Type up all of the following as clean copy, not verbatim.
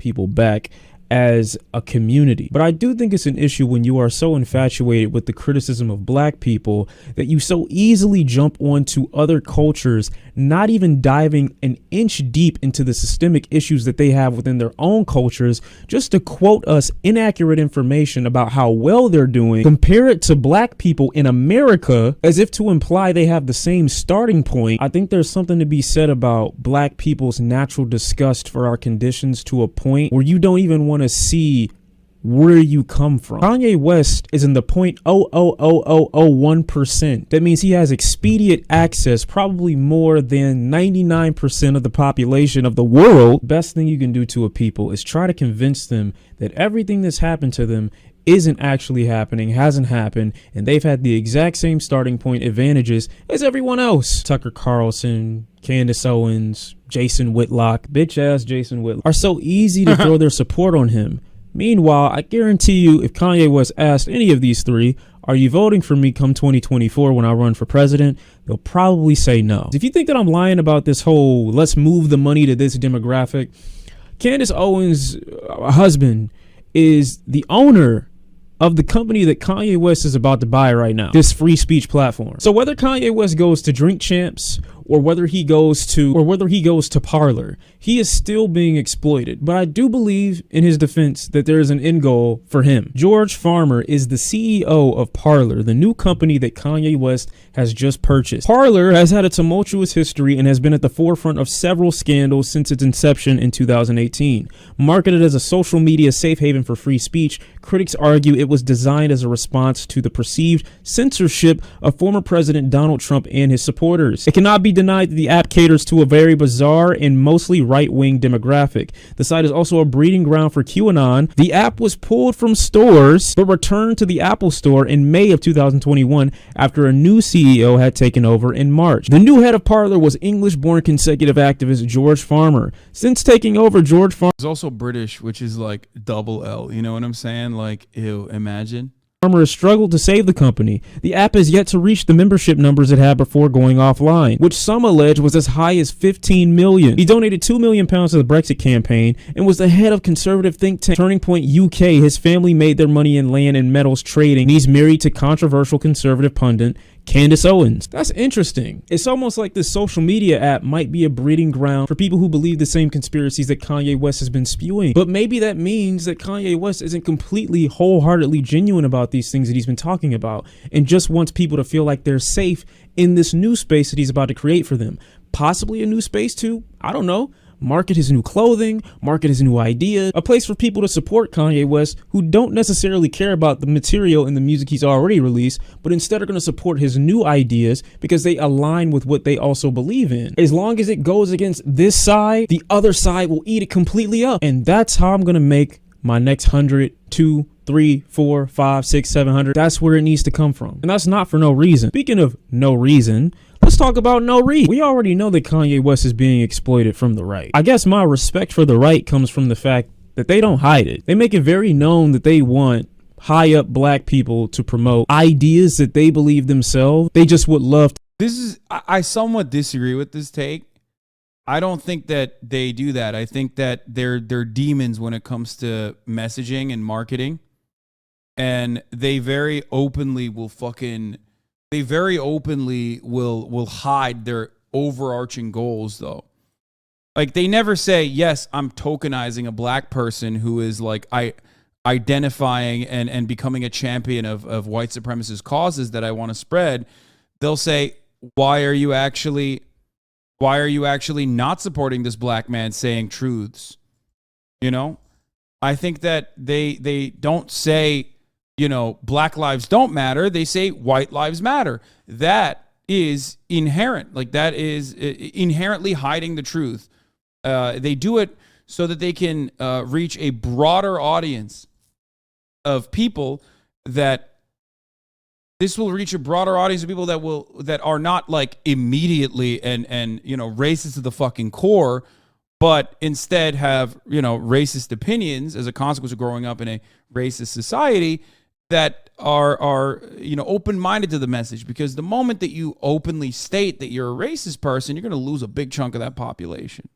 people back as a community. But I do think it's an issue when you are so infatuated with the criticism of black people that you so easily jump onto other cultures, not even diving an inch deep into the systemic issues that they have within their own cultures, just to quote us inaccurate information about how well they're doing, compare it to black people in America as if to imply they have the same starting point. I think there's something to be said about black people's natural disgust for our conditions to a point where you don't even want to see where you come from. Kanye West is in the 0.00001%. That means he has expedient access, probably more than 99% of the population of the world. Best thing you can do to a people is try to convince them that everything that's happened to them isn't actually happening, hasn't happened, and they've had the exact same starting point advantages as everyone else. Tucker Carlson, Candace Owens, Jason Whitlock, bitch ass Jason Whitlock, are so easy to throw their support on him. Meanwhile, I guarantee you, if Kanye West asked any of these three, are you voting for me come 2024 when I run for president? They'll probably say no. If you think that I'm lying about this whole let's move the money to this demographic, Candace Owens' husband is the owner of the company that Kanye West is about to buy right now, this free speech platform. So whether Kanye West goes to Drink Champs or whether he goes to Parler, he is still being exploited. But I do believe in his defense that there is an end goal for him. George Farmer is the CEO of Parler, the new company that Kanye West has just purchased. Parler has had a tumultuous history and has been at the forefront of several scandals since its inception in 2018. Marketed as a social media safe haven for free speech, critics argue it was designed as a response to the perceived censorship of former President Donald Trump and his supporters. It cannot be denied that the app caters to a very bizarre and mostly right-wing demographic. The site is also a breeding ground for QAnon. The app was pulled from stores but returned to the Apple Store in May of 2021 after a new CEO had taken over in March. The new head of Parler was English-born consecutive activist George Farmer. Since taking over, George Farmer is also British, which is like double L. You know what I'm saying? Like, ew, imagine. Farmer has struggled to save the company. The app has yet to reach the membership numbers it had before going offline, which some allege was as high as 15 million. He donated £2 million to the Brexit campaign and was the head of conservative think tank Turning Point UK. His family made their money in land and metals trading. He's married to controversial conservative pundit Candace Owens. That's interesting. It's almost like this social media app might be a breeding ground for people who believe the same conspiracies that Kanye West has been spewing. But maybe that means that Kanye West isn't completely wholeheartedly genuine about these things that he's been talking about and just wants people to feel like they're safe in this new space that he's about to create for them. Possibly a new space too. I don't know. Market his new clothing, market his new idea, a place for people to support Kanye West who don't necessarily care about the material and the music he's already released, but instead are going to support his new ideas because they align with what they also believe in. As long as it goes against this side, the other side will eat it completely up. And that's how I'm going to make my next 100, 2, 3, 4, 5, 6, 700. That's where it needs to come from. And that's not for no reason. Speaking of no reason, let's talk about no reason. We already know that Kanye West is being exploited from the right. I guess my respect for the right comes from the fact that they don't hide it. They make it very known that they want high up black people to promote ideas that they believe themselves. They just would love to. I somewhat disagree with this take. I don't think that they do that. I think that they're demons when it comes to messaging and marketing. And they very openly will hide their overarching goals, though. Like, they never say, yes, I'm tokenizing a black person who is like identifying and becoming a champion of white supremacist causes that I want to spread. They'll say, why are you actually not supporting this black man saying truths? You know, I think that they don't say, you know, black lives don't matter. They say white lives matter. That is inherent. Like, that is inherently hiding the truth. They do it so that they can reach a broader audience of people that this will reach a broader audience of people that are not like immediately and you know, racist to the fucking core, but instead have, you know, racist opinions as a consequence of growing up in a racist society, that are you know, open-minded to the message. Because the moment that you openly state that you're a racist person, you're going to lose a big chunk of that population.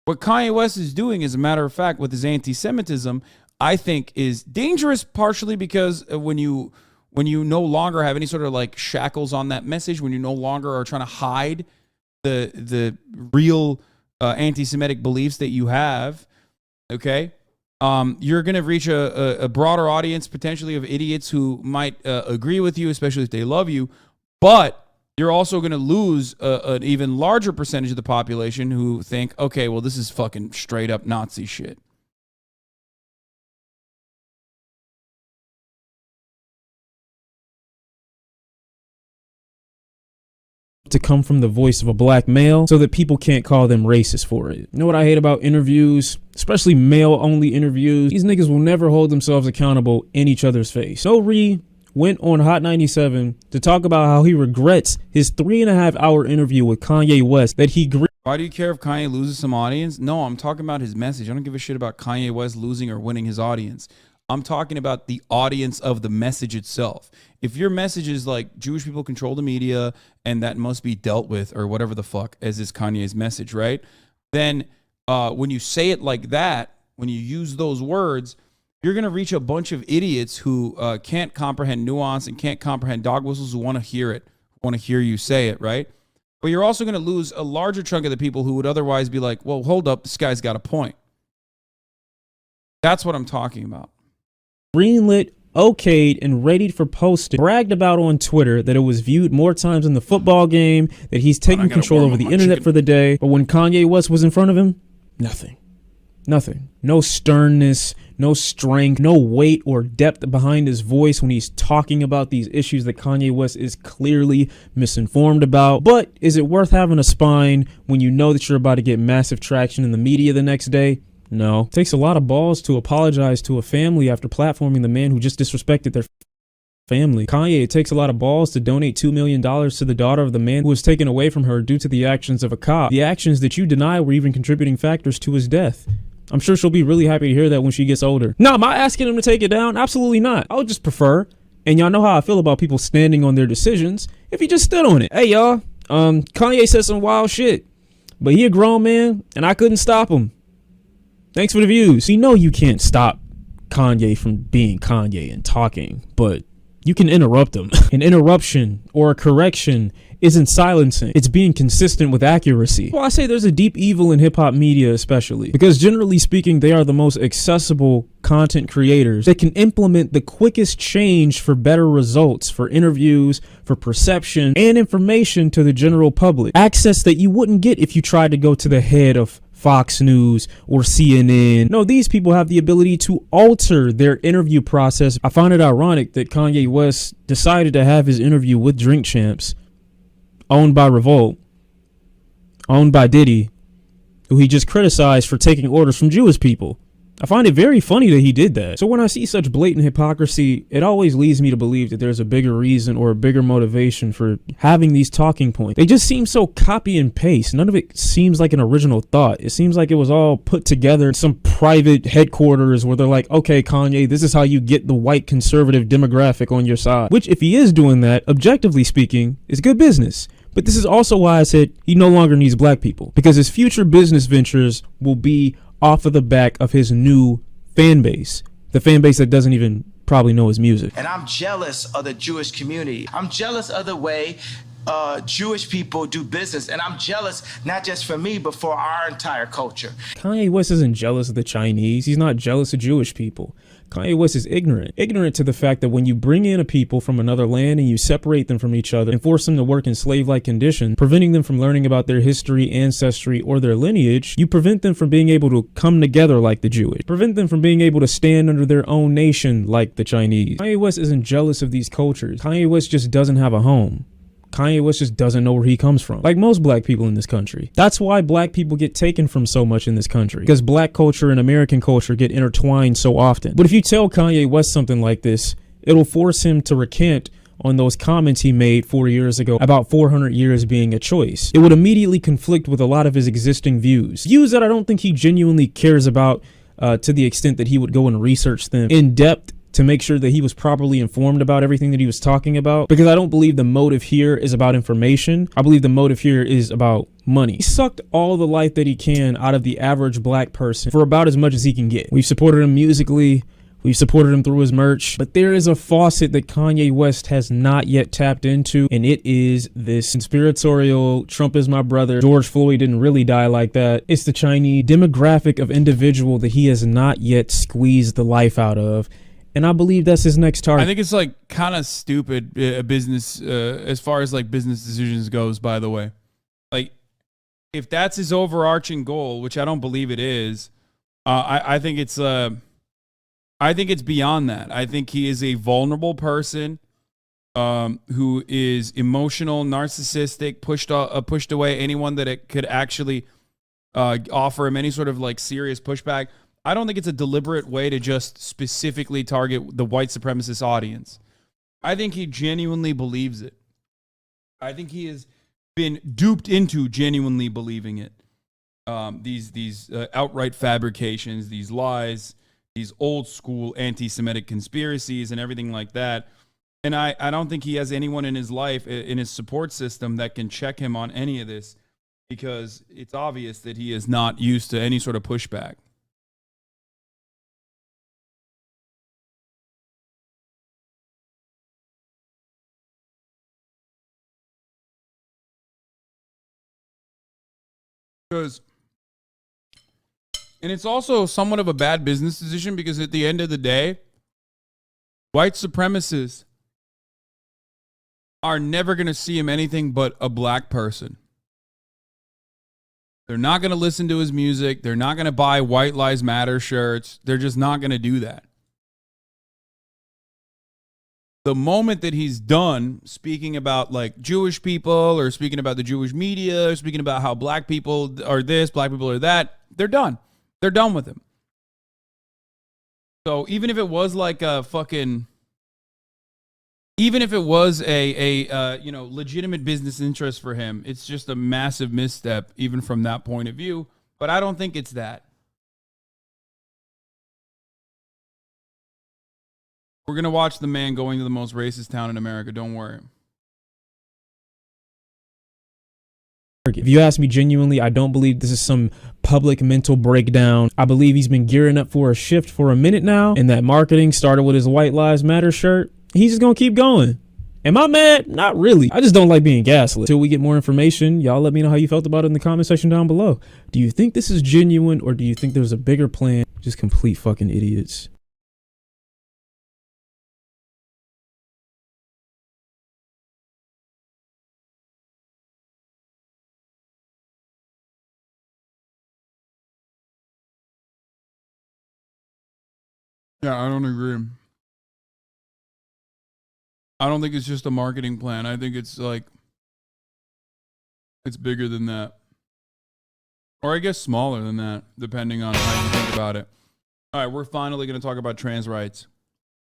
What Kanye West is doing, as a matter of fact, with his anti-Semitism, I think is dangerous, partially because when you no longer have any sort of like shackles on that message, when you no longer are trying to hide the real anti-Semitic beliefs that you have, okay, you're going to reach a broader audience potentially of idiots who might agree with you, especially if they love you, but you're also going to lose an even larger percentage of the population who think, okay, well, this is fucking straight up Nazi shit. To come from the voice of a black male so that people can't call them racist for it. You know what I hate about interviews, especially male-only interviews? These niggas will never hold themselves accountable in each other's face. So went on Hot 97 to talk about how he regrets his 3.5-hour interview with Kanye West that he Why do you care if Kanye loses some audience? No, I'm talking about his message. I don't give a shit about Kanye West losing or winning his audience. I'm talking about the audience of the message itself. If your message is like Jewish people control the media and that must be dealt with or whatever the fuck as is Kanye's message, right? Then when you say it like that, when you use those words, you're going to reach a bunch of idiots who can't comprehend nuance and can't comprehend dog whistles, who want to hear it, want to hear you say it, right? But you're also going to lose a larger chunk of the people who would otherwise be like, well, hold up, this guy's got a point. That's what I'm talking about. Greenlit, okayed, and readied for posting, bragged about on Twitter that it was viewed more times in the football game, that he's taking control over the internet for the day. But when Kanye West was in front of him, nothing. Nothing. No sternness, no strength, no weight or depth behind his voice when he's talking about these issues that Kanye West is clearly misinformed about. But is it worth having a spine when you know that you're about to get massive traction in the media the next day? No. It takes a lot of balls to apologize to a family after platforming the man who just disrespected their family. Kanye, it takes a lot of balls to donate $2 million to the daughter of the man who was taken away from her due to the actions of a cop. The actions that you deny were even contributing factors to his death. I'm sure she'll be really happy to hear that when she gets older. No, am I asking him to take it down? Absolutely not. I would just prefer, and y'all know how I feel about people standing on their decisions, if he just stood on it. Hey, y'all, Kanye said some wild shit, but he a grown man, and I couldn't stop him. Thanks for the views. You know you can't stop Kanye from being Kanye and talking, but you can interrupt him. An interruption or a correction isn't silencing. It's being consistent with accuracy. Well, I say there's a deep evil in hip-hop media especially, because generally speaking, they are the most accessible content creators that can implement the quickest change for better results, for interviews, for perception, and information to the general public. Access that you wouldn't get if you tried to go to the head of Fox News or CNN. No, these people have the ability to alter their interview process. I find it ironic that Kanye West decided to have his interview with Drink Champs, owned by Revolt, owned by Diddy, who he just criticized for taking orders from Jewish people. I find it very funny that he did that. So when I see such blatant hypocrisy, it always leads me to believe that there's a bigger reason or a bigger motivation for having these talking points. They just seem so copy and paste. None of it seems like an original thought. It seems like it was all put together in some private headquarters where they're like, okay, Kanye, this is how you get the white conservative demographic on your side. Which, if he is doing that, objectively speaking, is good business. But this is also why I said he no longer needs black people, because his future business ventures will be off of the back of his new fan base, the fan base that doesn't even probably know his music. And I'm jealous of the Jewish community. I'm jealous of the way Jewish people do business. And I'm jealous not just for me, but for our entire culture. Kanye West isn't jealous of the Chinese. He's not jealous of Jewish people. Kanye West is ignorant to the fact that when you bring in a people from another land and you separate them from each other and force them to work in slave-like conditions, preventing them from learning about their history, ancestry, or their lineage, you prevent them from being able to come together like the Jewish, prevent them from being able to stand under their own nation like the Chinese. Kanye West isn't jealous of these cultures. Kanye West just doesn't have a home. Kanye West just doesn't know where he comes from, like most black people in this country. That's why black people get taken from so much in this country, because black culture and American culture get intertwined so often. But if you tell Kanye West something like this, it'll force him to recant on those comments he made 4 years ago about 400 years being a choice. It would immediately conflict with a lot of his existing views that I don't think he genuinely cares about to the extent that he would go and research them in depth to make sure that he was properly informed about everything that he was talking about, because I don't believe the motive here is about information. I believe the motive here is about money. He sucked all the life that he can out of the average black person for about as much as he can get. We've supported him musically. We've supported him through his merch, but there is a faucet that Kanye West has not yet tapped into, and it is this conspiratorial, Trump is my brother, George Floyd didn't really die like that. It's the Chinese demographic of individual that he has not yet squeezed the life out of, and I believe that's his next target. I think it's like kind of stupid business as far as like business decisions goes, by the way. Like, if that's his overarching goal, which I don't believe it is, I think it's beyond that. I think he is a vulnerable person who is emotional, narcissistic, pushed away anyone that it could actually offer him any sort of like serious pushback. I don't think it's a deliberate way to just specifically target the white supremacist audience. I think he genuinely believes it. I think he has been duped into genuinely believing it. These outright fabrications, these lies, these old school anti-Semitic conspiracies and everything like that. And I don't think he has anyone in his life, in his support system, that can check him on any of this, because it's obvious that he is not used to any sort of pushback. And it's also somewhat of a bad business decision, because at the end of the day, white supremacists are never going to see him anything but a black person. They're not going to listen to his music. They're not going to buy White Lives Matter shirts. They're just not going to do that. The moment that he's done speaking about like Jewish people, or speaking about the Jewish media, or speaking about how black people are this, black people are that, they're done. They're done with him. So even if it was like a fucking, even if it was a legitimate business interest for him, it's just a massive misstep even from that point of view. But I don't think it's that. We're going to watch the man going to the most racist town in America. Don't worry. If you ask me genuinely, I don't believe this is some public mental breakdown. I believe he's been gearing up for a shift for a minute now, and that marketing started with his White Lives Matter shirt. He's just going to keep going. Am I mad? Not really. I just don't like being gaslit. Until we get more information, y'all let me know how you felt about it in the comment section down below. Do you think this is genuine, or do you think there's a bigger plan? Just complete fucking idiots. Yeah, I don't agree. I don't think it's just a marketing plan. I think it's like, it's bigger than that. Or I guess smaller than that, depending on how you think about it. All right, we're finally going to talk about trans rights.